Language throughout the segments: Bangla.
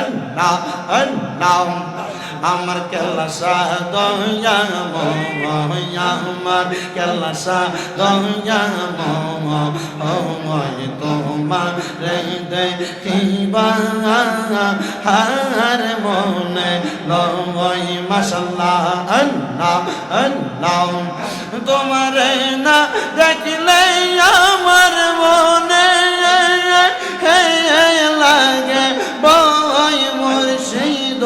আল্লাহ আল্লাহ আমার কেল্লা সাদয়া মোয়া আমার কেল্লা সাদয়া মোয় তোমার দেখিবা হার মনে লয় মাশাল্লাহ আল্লাহ আল্লাহ তোমার না দেখলে আমার মনে লাগে বয় মুর্শিদ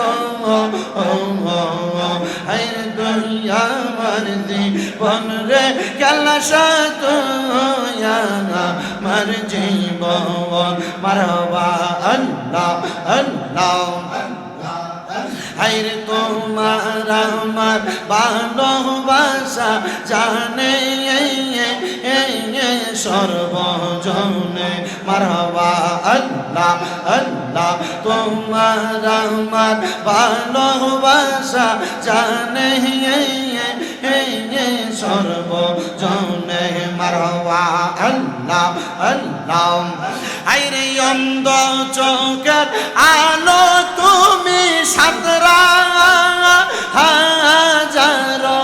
হায়রে দুনিয়া আমার জীবন রে কেল্লা সাদয়া আমার জীবন মারহাবা আল্লাহ আল্লাহ হায়রে তোমার আমার ভালোবাসা জানে সর্বজনে মারহাবা আল্লাহ আল্লাহ তোমার আমার ভালোবাসা জানে সর্বজনে মারহাবা আল্লাহ আল্লাহ হায়রে অন্ধ চোখের আলো তুমি সাতরা হাজারো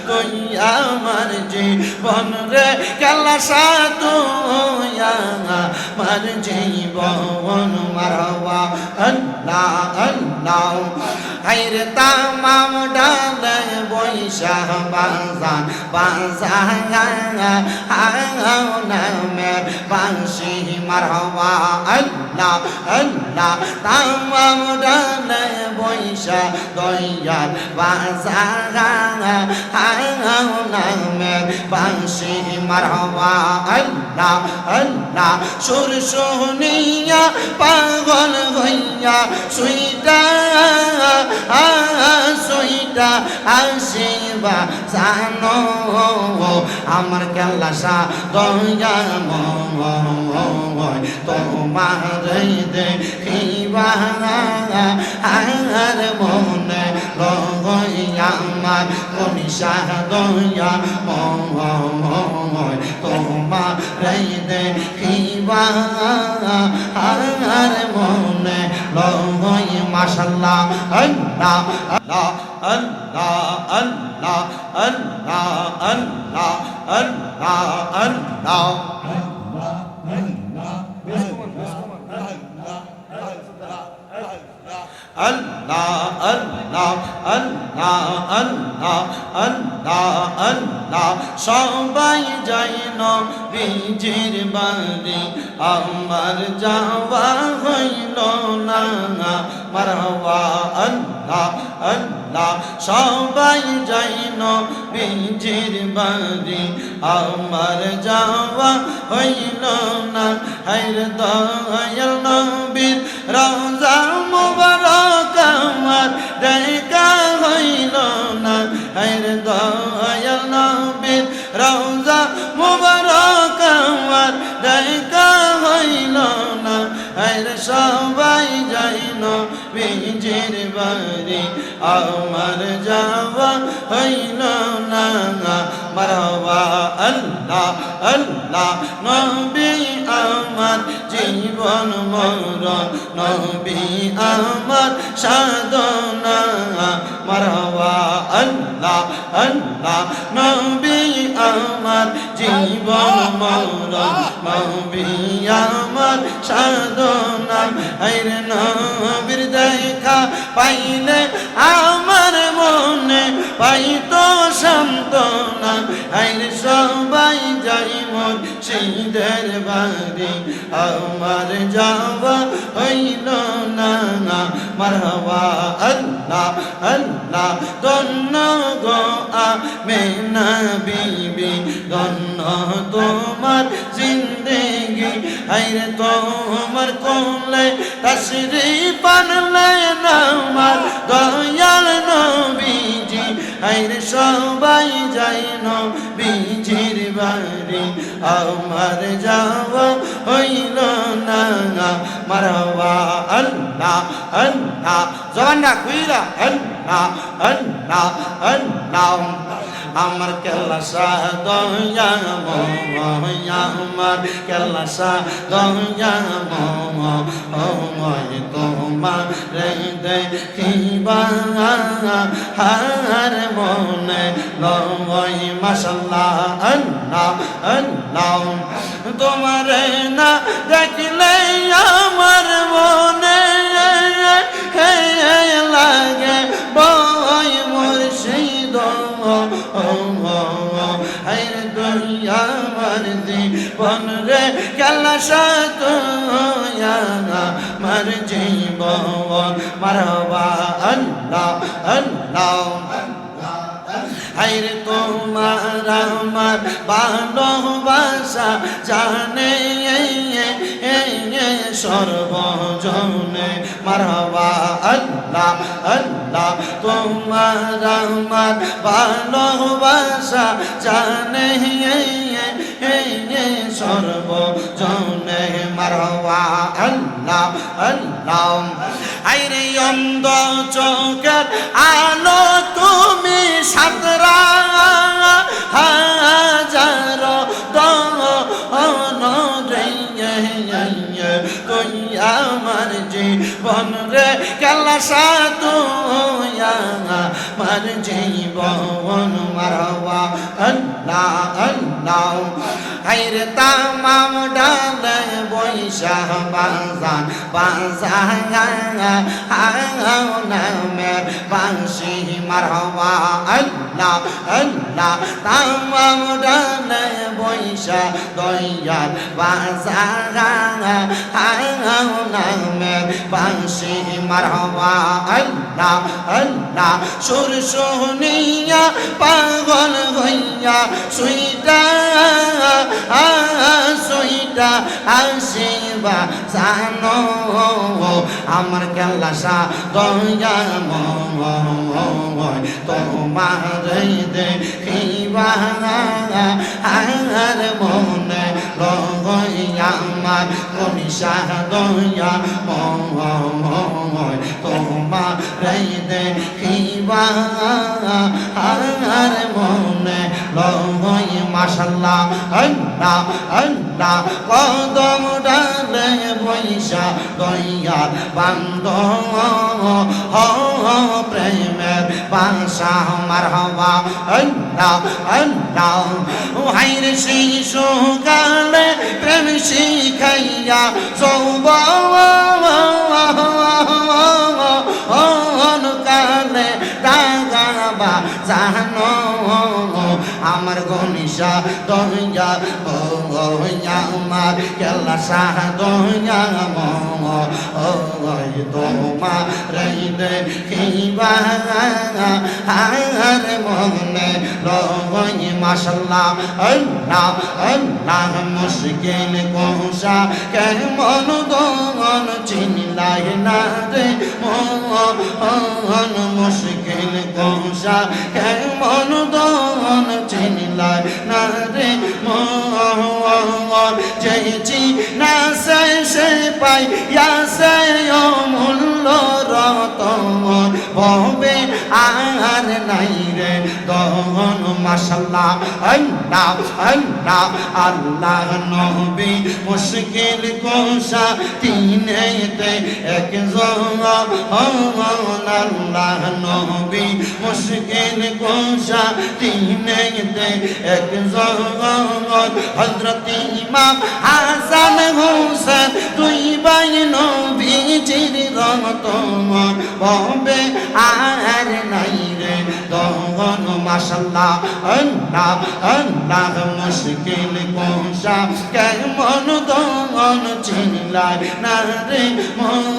তুই আমার জীবন রে কেল্লা সাদয়া আমার জীবন মারহাবা আল্লাহ আল্লাহ হায়রে তামাম ডালে বৈশা বাজান বাজান নামে বাঁশি মারহাবা আল্লাহ আল্লাহ তামাম ডালে বৈশা দয়াল বাজান নামে বাঁশি মারহাবা আল্লাহ আল্লাহ সুর শুনিয়া পাগল হইয়া সুইটা সুইটা আসিবা জানো আমার কেল্লা সাদয়া তোমার দেখিবা আর মনে লইয়া আমার মনি সাদয়া তোমার দেখিবা আর মনে লই মাশাল্লাহ আল্লাহ আল্লাহ আল্লাহ আল্লাহ আল্লাহ আল্লাহ আল্লাহ আল্লাহ আল্লাহ আল্লাহ আল্লাহ আল্লাহ আল্লাহ আল্লাহ সবাই যাই নবীজির বাড়ি আমার যাওয়া হইল না মারহাবা আল্লাহ আল্লাহ সবাই যাই নবীজির বাড়ি আমার যাওয়া হইল না হায়রে দয়াল নবীর রওজা মুবারক আমার দেখা হইল না হায়রে দয়াল নবীর রওজা মুবারক আমার দেখা হইল না হায়রে সবাই যাই নবীজির বাড়ি আমার যাওয়া হইল না মারহাবা আল্লাহ আল্লাহ নবী আমার জীবন মরণ নবী আমার সাধনা মারহাবা আল্লাহ আল্লাহ নবী আমার জীবন মরণ নবী আমার সাধনা হায়রে নবীর দেখা পাইলে আমার মনে পাইতো সান্ত্বনা হায়রে সবাই যাই মুর্শিদের বাড়ি আমার যাওয়া হইল না মারহাবা আল্লাহ আল্লাহ ধন্য গো আমেনা বিবি ধন্য তোমার জিন্দেগি হায়রে তোমার কোলে তশরিফ আনলেন আমার দয়াল নবীজি হায়রে সবাই যাই নবীজির বাড়ি আমার যাওয়া হইল না মারহাবা আল্লাহ আল্লাহ জবানটা খুইলা আল্লাহ আল্লাহ আল্লাহ আমার কেল্লা দয়া ময়া আমার কেল্লা দয়া ময় তোমার দেখিবা হার মনে লয় মাশাল্লাহ আল্লাহ আল্লাহ তোমার না দেখলে আমার মনে লাগে বই মুর্শিদ হায়রে দুনিয়া আমার জীবন রে কেল্লা সাতয়া মার জীবন মারহাবা আল্লাহ আল্লাহ হায়রে তোমার আমার ভালোবাসা জানে সর্বজনে মারহাবা আল্লাহ আল্লাহ তোমার আমার ভালোবাসা জানে সর্বজনে মারহাবা আল্লাহ আল্লাহ আইরে অন্ধ চোখের আলো তুমি সাতরা হাজার তুই আমার জীবন রে কেল্লা সাতুয়া আমার জীবন মারহাবা আল্লাহ আল্লাহ হায়রে তামাম ডালে বৈশা বাজান বাজান নামের বাঁশি মারহাবা আল্লাহ আল্লাহ তামাম ডালে বৈশা দয়াল বাজান নামের বাঁশি মারহাবা আল্লাহ আল্লাহ সুর শুনিয়া পাগল হইয়া সুইটা সুইটা আসিবা জানো আমার কেল্লা দয়া তোমার দেখিবা আর মনে লইয়া আমার মনীষা দয়া তোমার দেখিবা আর মনে লই মাশাল্লাহ আল্লাহ আল্লাহ কদম ডালে বৈশা দয়া বান্ধব প্রেমের বাসা মারহাবা আল্লাহ আল্লাহ হায়রে শিশু কালে প্রেম শিখাইয়া যৌবন কালে দাগাবা জানো আমার গনিশা দয়া আমার কেল্লা দয়া তোমার দেখিবা আর মনে লয় মাশাল্লাহ আল্লাহ আল্লাহ মুশকিল কোশা কেমন দন চিনলাই না রে মন মুশকিল কোশা কেমন দন চিনলাই না রে মন যেছি না সে পাই সে মূল্য রতন ববে আর নাই রে দহন মাশাল্লাহ আল্লাহ আল্লাহ আল্লাহ নবী মুশকিল কোশা তিনেতে একজন আল্লাহ নবী মুশকিল কোশা তিনেতে একজন হযরত ইমাম হাসান হোসেন দুই ভাই নবীজির রতন ববে আর নাই রে দহন মাশাল্লাহ আল্লাহ আল্লাহ মুশকিল কোশা কেমন দহন চিনলাই না রে মন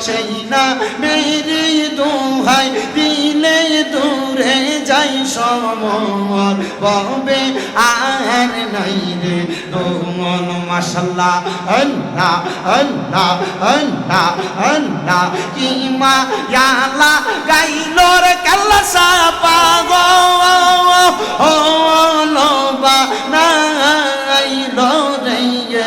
সেই না মেরি দোহাই দিলে দূরে যাই সমর ববে আর নাই রে দহন মাশাল্লাহ আল্লাহ আল্লাহ আল্লাহ আল্লাহ কি মা ইয়ালা গাইলো রে কাল্লা সাপাগো ও লোবা নাইলো রে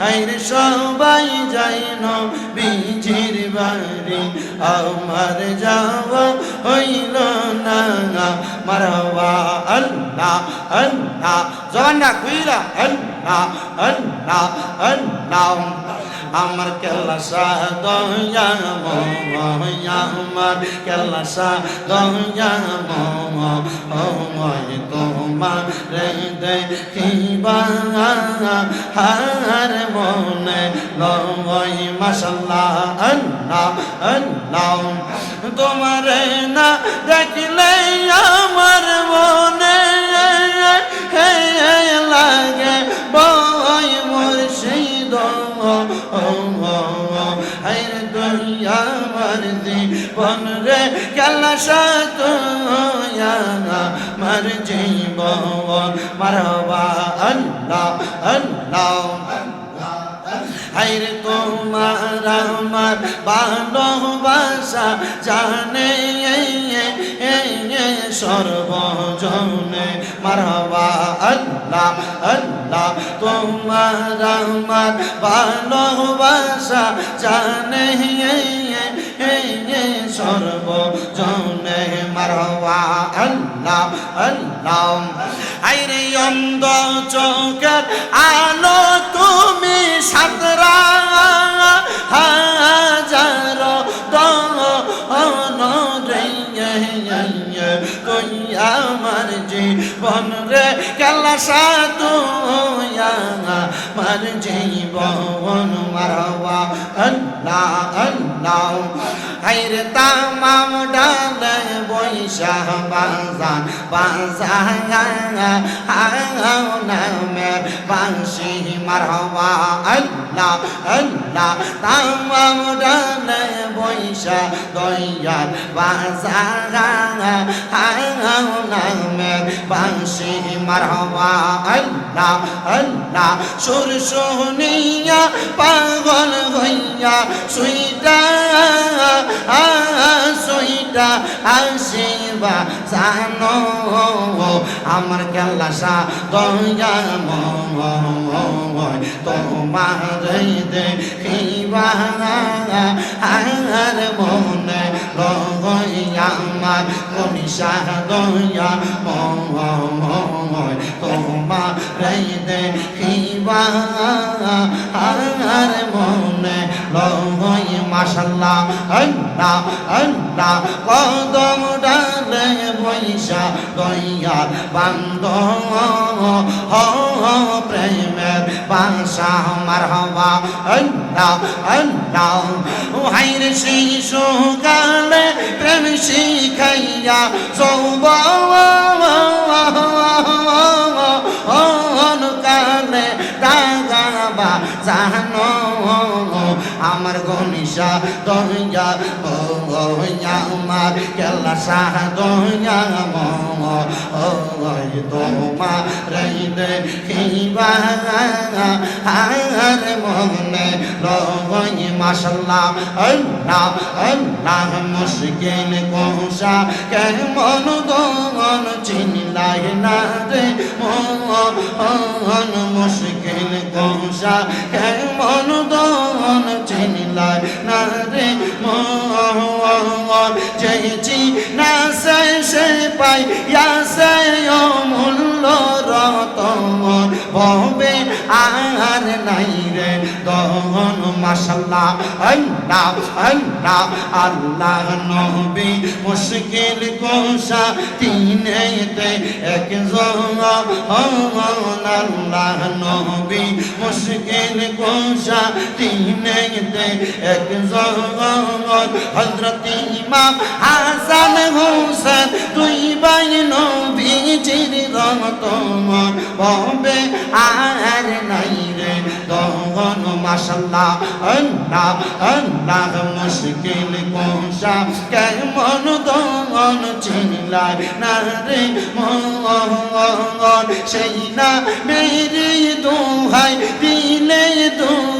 হাইরে সবাই যায় নবীজির বাড়ি আমার যাওয়া হইল না মারহাবা আল্লাহ আল্লাহ জবানটা কইরা আল্লাহ আল্লাহ আল্লাহ আমার কেলাসা দয়া ময়া আমার কেলাসা দয়া ময় তোমার দেখিবা হার মনে লয় মাশাল্লাহ আল্লাহ আল্লাহ তোমার না দেখলে আমার মনে লাগে বয় মুর্শিদ হায়রে দুনিয়া আমার জীবন রে কেলাসা তোয়া আমার জীবন মারহাবা আল্লাহ আল্লাহ হায়রে তোমার আমার ভালোবাসা জানে সর্বজনে মারহাবা আল্লাহ আল্লাহ তোমার আমার ভালোবাসা জানে সর্বজনে মারহাবা আল্লাহ আল্লাহ আইরে অন্ধ চোখের আলো তুমি সাতরা হাজারো তুই আমার জীবন রে কেলাসা তুয়া আমার জীবন মারহাবা আল্লাহ আল্লাহ হায়রে তামাম ডালে বৈশা বাজান বাজান নামে বাঁশি মারহাবা আল্লাহ আল্লাহ তামাম ডালে বৈশা দয়াল বাজান নামে বাঁশি মারহাবা আল্লাহ আল্লাহ সুর শুনিয়া পাগল হইয়া সুইটা সুইটা আসিবা জানো আমার কেলাসা দয়া তোমার দেখিবা আর মনে রহইয়া আমার মনীষা দয়া তোমার দেখিবা আর মনে রহই মাশাল্লাহ আল্লাহ আল্লাহ কদম ডালে বৈশা দয়া বান্দ প্রেমের বাসা মারহাবা আল্লাহ আল্লাহ হায়রে শিশু কালে প্রেম শিখাইয়া যৌবন কালে দাগাবা জানো আমার গনিশা দয়া আমার কেলাসা দয়া তোমার দেখিবা আর মনে লয় মাশাল্লাহ আল্লাহ আল্লাহ মুশকিল কোশা কেমন দমন চিনলাই না রে মন মুশকিল কোশা কেমন দমন চিনলাই না রে মন চেয়েছি না সে পাই সে অমূল্য রতন ভবে আর নাই রে দহন মাশাল্লাহ আল্লাহ আল্লাহ আল্লাহ নবী মুশকিল কোশা তিনেতে একজন আল্লাহ নবী মুশকিল কোশা তিনেতে একজন হযরত ইমাম হাসান হোসেন দুই ভাই নবীজির রতন ভবে আর নাই রে দহন মাশাল্লাহ আল্লাহ আল্লাহ মুশকিল কোশা কেমন দহন চিনলাই না রে মন সেই না মেরি দোহাই দিলে দোহাই